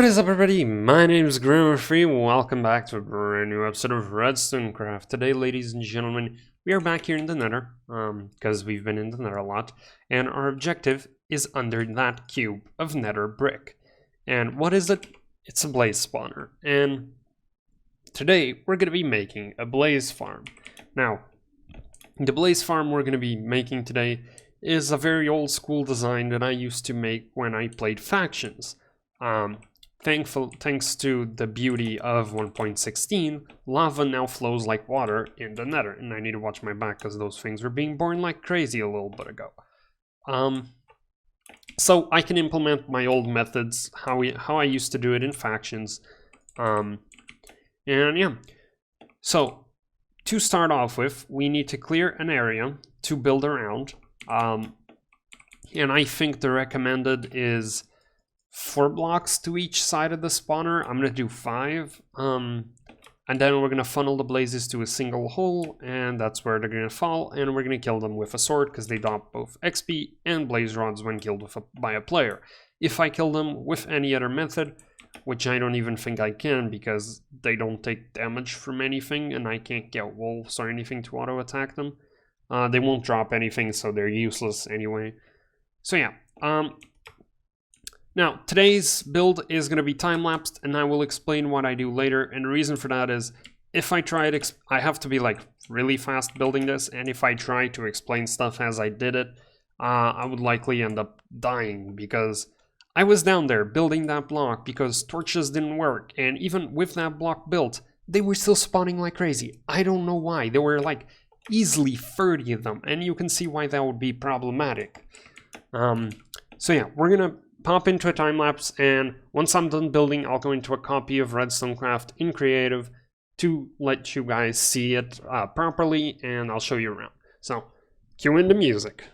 What is up, everybody? My name is Free. Welcome back to a brand new episode of Redstone Craft. Today, ladies and gentlemen, we are back here in the Nether, because we've been in the Nether a lot, and our objective is under that cube of Nether brick. And what is it? It's a blaze spawner. And today, we're going to be making a blaze farm. Now, the blaze farm we're going to be making today is a very old school design that I used to make when I played factions. Thanks to the beauty of 1.16, lava now flows like water in the Nether, and I need to watch my back because those things were being born like crazy a little bit ago. So I can implement my old methods, how I used to do it in factions, and yeah. So to start off with, we need to clear an area to build around, and I think the recommended is 4 blocks to each side of the spawner. I'm gonna do 5, and then we're gonna funnel the blazes to a single hole, and that's where they're gonna fall, and we're gonna kill them with a sword because they drop both XP and blaze rods when killed by a player. If I kill them with any other method, which I don't even think I can because they don't take damage from anything, and I can't get wolves or anything to auto attack them, they won't drop anything, so they're useless anyway. So yeah. Now, today's build is going to be time-lapsed, and I will explain what I do later, and the reason for that is, if I try it, I have to be like really fast building this, and if I try to explain stuff as I did it, I would likely end up dying, because I was down there building that block because torches didn't work, and even with that block built, they were still spawning like crazy. I don't know why. There were like easily 30 of them, and you can see why that would be problematic. So yeah, we're going to pop into a time lapse, and once I'm done building, I'll go into a copy of Redstone Craft in Creative to let you guys see it properly, and I'll show you around. So, cue in the music.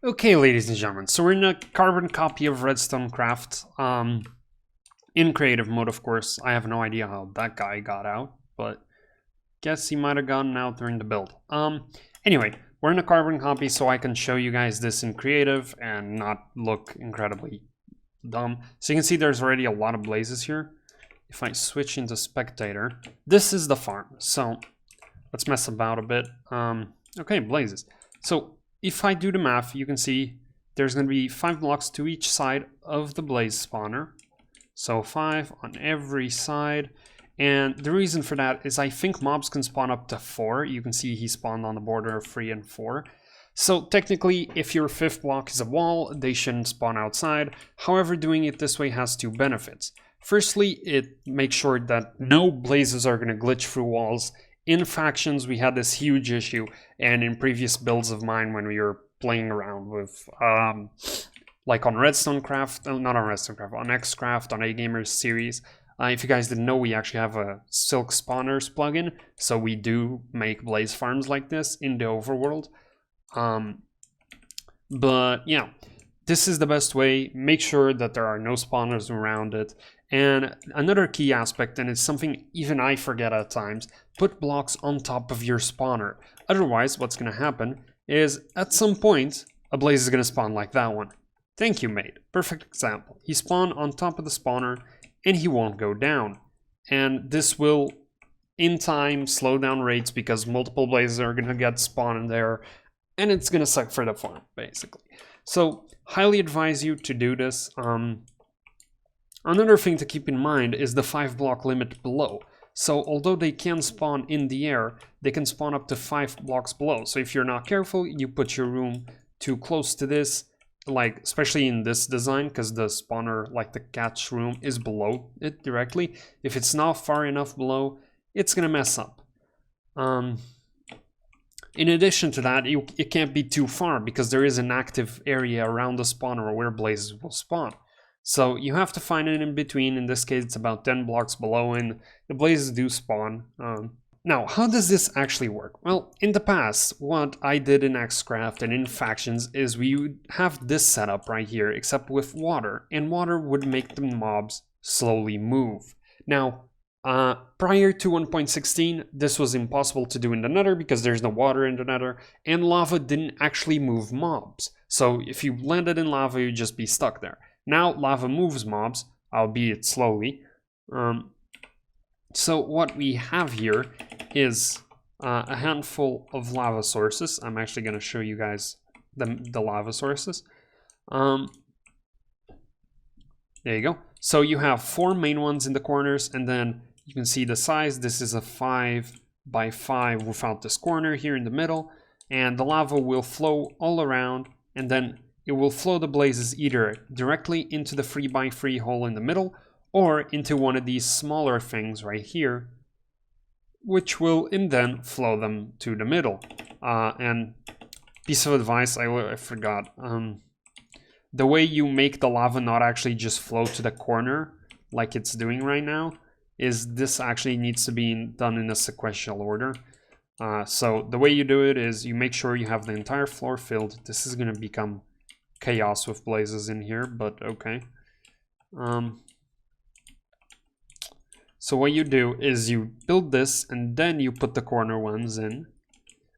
Okay, ladies and gentlemen, so we're in a carbon copy of Redstone Craft, in creative mode, of course. I have no idea how that guy got out, but guess he might have gotten out during the build. Anyway, we're in a carbon copy, so I can show you guys this in creative and not look incredibly dumb. So you can see there's already a lot of blazes here. If I switch into spectator, this is the farm. So let's mess about a bit. Okay, blazes. So if I do the math, you can see there's going to be 5 blocks to each side of the blaze spawner. So 5 on every side. And the reason for that is I think mobs can spawn up to 4. You can see he spawned on the border of 3 and 4. So technically, if your 5th block is a wall, they shouldn't spawn outside. However, doing it this way has 2 benefits. Firstly, it makes sure that no blazes are going to glitch through walls. In factions, we had this huge issue, and in previous builds of mine when we were playing around with, like on Redstone Craft, not on Redstone Craft, on Xcraft, on A-Gamers series. If you guys didn't know, we actually have a Silk Spawners plugin, so we do make blaze farms like this in the overworld. But yeah, this is the best way. Make sure that there are no spawners around it. And another key aspect, and it's something even I forget at times, put blocks on top of your spawner. Otherwise, what's going to happen is at some point, a blaze is going to spawn like that one. Thank you, mate. Perfect example. He spawned on top of the spawner and he won't go down. And this will, in time, slow down rates because multiple blazes are going to get spawned in there and it's going to suck for the farm, basically. So, highly advise you to do this. Another thing to keep in mind is the 5 block limit below. So although they can spawn in the air, they can spawn up to 5 blocks below. So if you're not careful, you put your room too close to this, like especially in this design, because the spawner, like the catch room, is below it directly. If it's not far enough below, it's gonna mess up. In addition to that, it can't be too far because there is an active area around the spawner where blazes will spawn. So you have to find it in between. In this case, it's about 10 blocks below and the blazes do spawn. Now, how does this actually work? Well, in the past, what I did in Xcraft and in factions is we would have this setup right here, except with water, and water would make the mobs slowly move. Now, prior to 1.16, this was impossible to do in the Nether because there's no water in the Nether, and lava didn't actually move mobs. So if you landed in lava, you'd just be stuck there. Now lava moves mobs, albeit slowly. So what we have here is a handful of lava sources. I'm actually going to show you guys the lava sources. There you go. So you have 4 main ones in the corners, and then you can see the size. This is a 5 by 5 without this corner here in the middle, and the lava will flow all around, and then it will flow the blazes either directly into the 3 by 3 hole in the middle or into one of these smaller things right here, which will then flow them to the middle. And piece of advice I forgot. The way you make the lava not actually just flow to the corner like it's doing right now is this actually needs to be done in a sequential order. So the way you do it is you make sure you have the entire floor filled. This is going to become chaos with blazes in here, but okay. So what you do is you build this and then you put the corner ones in.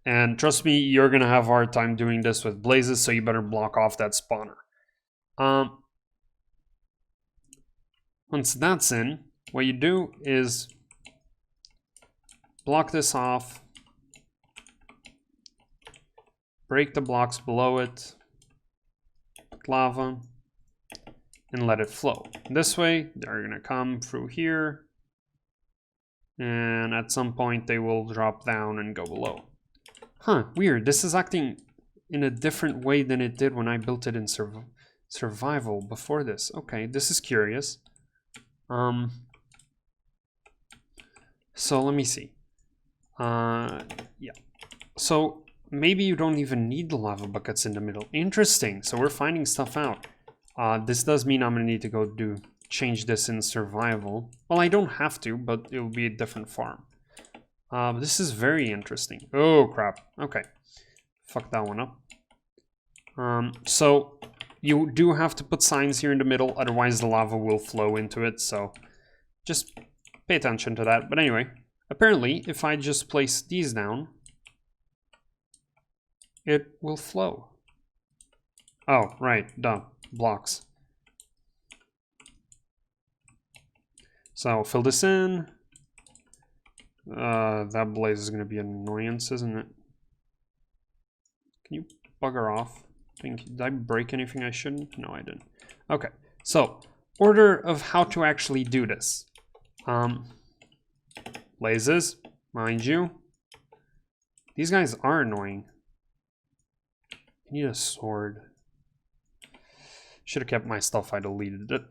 And trust me, you're gonna have a hard time doing this with blazes, so you better block off that spawner. Once that's in, what you do is block this off, break the blocks below it, lava, and let it flow. This way, they're gonna come through here, and at some point they will drop down and go below. Huh, weird. This is acting in a different way than it did when I built it in survival before this. Okay, this is curious. So let me see. Yeah. So maybe you don't even need the lava buckets in the middle. Interesting. So we're finding stuff out. This does mean I'm gonna need to go change this in survival. Well, I don't have to, but it will be a different farm. This is very interesting. Oh crap. Okay. Fuck that one up. So you do have to put signs here in the middle, otherwise the lava will flow into it, so just pay attention to that. But anyway, apparently if I just place these down, it will flow. Oh, right, duh, blocks. So fill this in. That blaze is going to be an annoyance, isn't it? Can you bugger off? Did I break anything I shouldn't? No, I didn't. Okay, so order of how to actually do this. Blazes, mind you. These guys are annoying. I need a sword. Should have kept my stuff, I deleted it.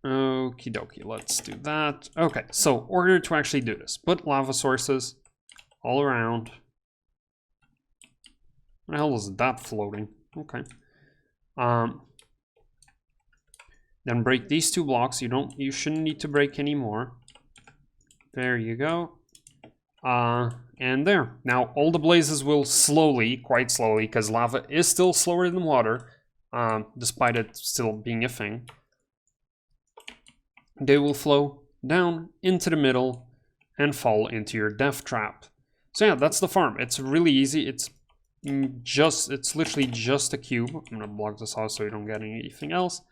Okie dokie, let's do that. Okay, so order to actually do this. Put lava sources all around. What the hell is that floating? Okay. Then break these 2 blocks. You shouldn't need to break any more. There you go. And there. Now all the blazes will slowly, quite slowly, because lava is still slower than water, despite it still being a thing. They will flow down into the middle and fall into your death trap. So yeah, that's the farm. It's really easy. It's literally just a cube. I'm gonna block this off so you don't get anything else.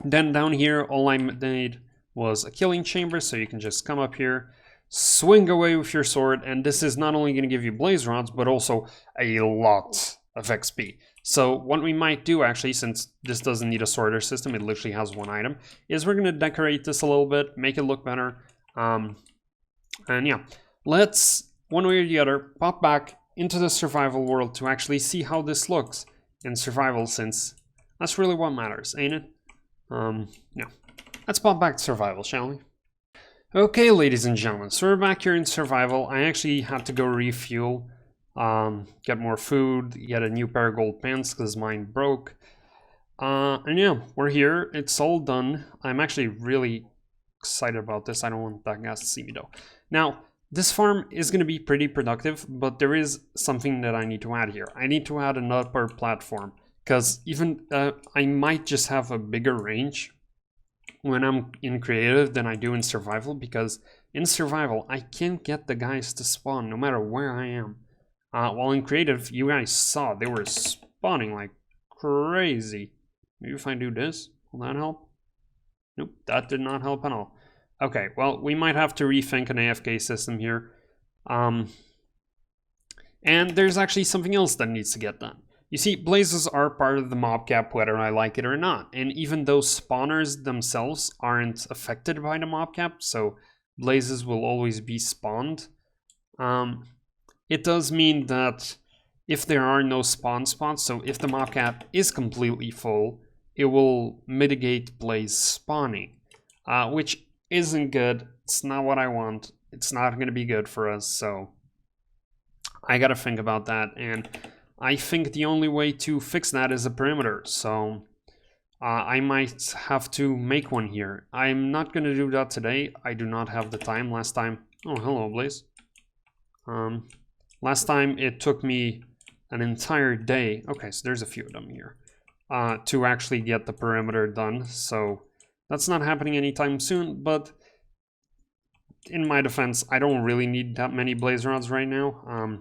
Then down here, all I made was a killing chamber, so you can just come up here, swing away with your sword, and this is not only going to give you blaze rods, but also a lot of XP. So what we might do, actually, since this doesn't need a sorter system, it literally has 1 item, is we're going to decorate this a little bit, make it look better. And yeah, let's, one way or the other, pop back into the survival world to actually see how this looks in survival, since that's really what matters, ain't it? Yeah. Let's pop back to survival, shall we? Okay, ladies and gentlemen, so we're back here in survival. I actually had to go refuel, get more food, get a new pair of gold pants because mine broke. And yeah, we're here. It's all done. I'm actually really excited about this. I don't want that guy to see me though. Now, this farm is going to be pretty productive, but there is something that I need to add here. I need to add an upper platform because even I might just have a bigger range when I'm in creative than I do in survival, because in survival I can't get the guys to spawn no matter where I am. While in creative, you guys saw they were spawning like crazy. Maybe if I do this, will that help? Nope, that did not help at all. Okay, well, we might have to rethink an AFK system here. And there's actually something else that needs to get done. You see, blazes are part of the mob cap whether I like it or not, and even though spawners themselves aren't affected by the mob cap, so blazes will always be spawned, it does mean that if there are no spawn spots, so if the mob cap is completely full, it will mitigate blaze spawning, which isn't good. It's not what I want. It's not going to be good for us, so I gotta think about that, and I think the only way to fix that is a perimeter, so I might have to make one here. I'm not going to do that today. I do not have the time. Last time... Oh, hello, Blaze. Last time it took me an entire day. Okay, so there's a few of them here. To actually get the perimeter done, so that's not happening anytime soon, but in my defense, I don't really need that many blaze rods right now.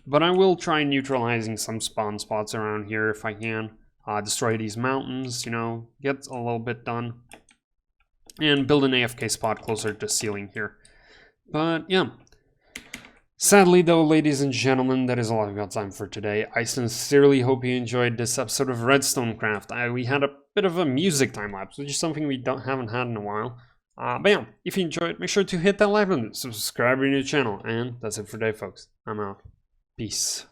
But I will try neutralizing some spawn spots around here if I can. Destroy these mountains, you know, get a little bit done. And build an AFK spot closer to ceiling here. But yeah. Sadly though, ladies and gentlemen, that is all I've got time for today. I sincerely hope you enjoyed this episode of Redstone Craft. We had a bit of a music time lapse, which is something we haven't had in a while. But yeah, if you enjoyed, make sure to hit that like button, subscribe to the channel, and that's it for today, folks. I'm out. Peace.